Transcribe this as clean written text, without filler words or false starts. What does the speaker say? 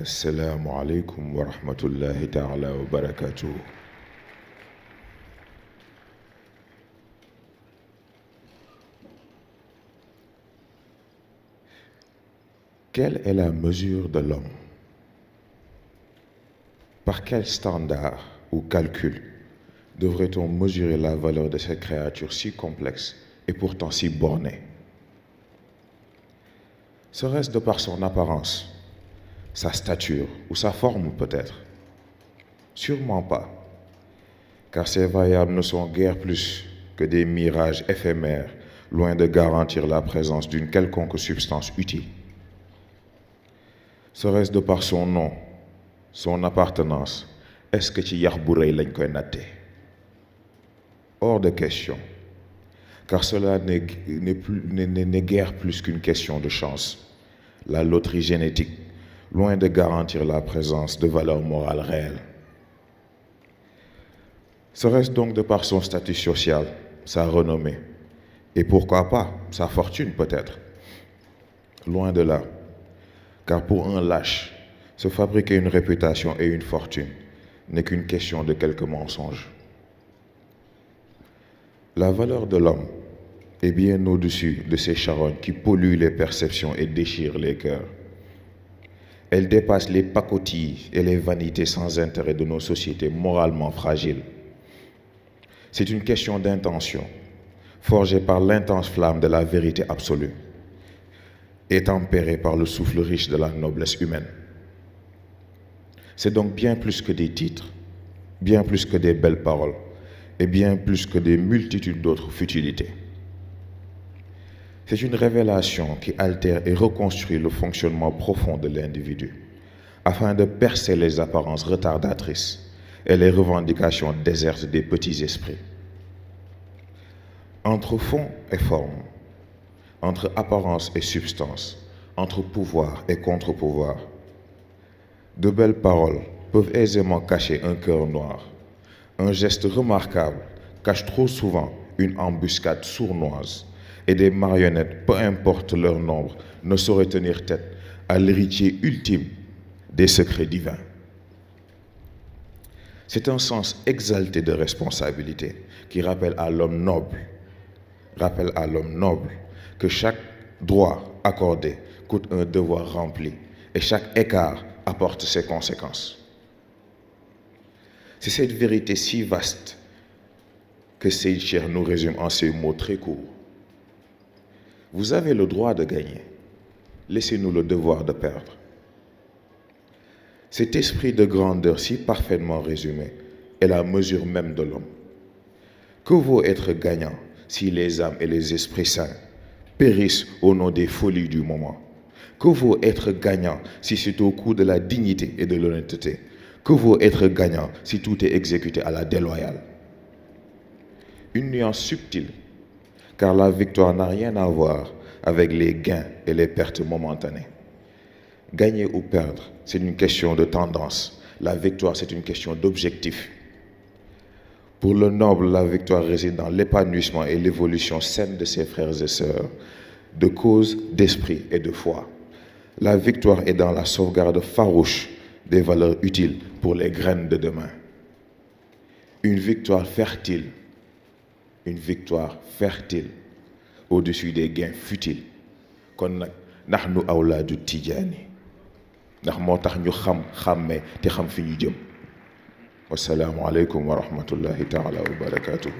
Assalamu alaikum wa rahmatullahi ta'ala wa barakatuh. Quelle est la mesure de l'homme? Par quel standard ou calcul devrait-on mesurer la valeur de cette créature si complexe et pourtant si bornée? Serait-ce de par son apparence, sa stature ou sa forme peut-être? Sûrement pas, car ces variables ne sont guère plus que des mirages éphémères, loin de garantir la présence d'une quelconque substance utile. Serait-ce de par son nom, son appartenance? Est-ce que ci yax bu rëy lañ koy natte? Hors de question, car cela n'est guère plus qu'une question de chance, la loterie génétique, loin de garantir la présence de valeurs morales réelles. Serait-ce donc de par son statut social, sa renommée, et pourquoi pas sa fortune peut-être? Loin de là, car pour un lâche, se fabriquer une réputation et une fortune n'est qu'une question de quelques mensonges. La valeur de l'homme est bien au-dessus de ces charognes qui polluent les perceptions et déchirent les cœurs. Elle dépasse les pacotilles et les vanités sans intérêt de nos sociétés moralement fragiles. C'est une question d'intention, forgée par l'intense flamme de la vérité absolue et tempérée par le souffle riche de la noblesse humaine. C'est donc bien plus que des titres, bien plus que des belles paroles, et bien plus que des multitudes d'autres futilités. C'est une révélation qui altère et reconstruit le fonctionnement profond de l'individu, afin de percer les apparences retardatrices et les revendications désertes des petits esprits. Entre fond et forme, entre apparence et substance, entre pouvoir et contre-pouvoir, de belles paroles peuvent aisément cacher un cœur noir. Un geste remarquable cache trop souvent une embuscade sournoise, et des marionnettes, peu importe leur nombre, ne sauraient tenir tête à l'héritier ultime des secrets divins. C'est un sens exalté de responsabilité qui rappelle à l'homme noble que chaque droit accordé coûte un devoir rempli et chaque écart apporte ses conséquences. C'est cette vérité si vaste que Seyd Cheikh nous résume en ces mots très courts. Vous avez le droit de gagner, laissez-nous le devoir de perdre. Cet esprit de grandeur si parfaitement résumé est la mesure même de l'homme. Que vaut être gagnant si les âmes et les esprits saints périssent au nom des folies du moment? Que vaut être gagnant si c'est au coût de la dignité et de l'honnêteté? Que vaut être gagnant si tout est exécuté à la déloyale? Une nuance subtile, car la victoire n'a rien à voir avec les gains et les pertes momentanées. Gagner ou perdre, c'est une question de tendance. La victoire, c'est une question d'objectif. Pour le noble, la victoire réside dans l'épanouissement et l'évolution saine de ses frères et sœurs, de cause, d'esprit et de foi. La victoire est dans la sauvegarde farouche des valeurs utiles pour les graines de demain. Une victoire fertile au-dessus des gains futiles. Kon nag nahnu awlaadu tijaani ndax moo tax ñu xàmmee te xam fi ñu jëm. Wassalaamu aleykum wa rahmatullahi taala wa barakatuhu.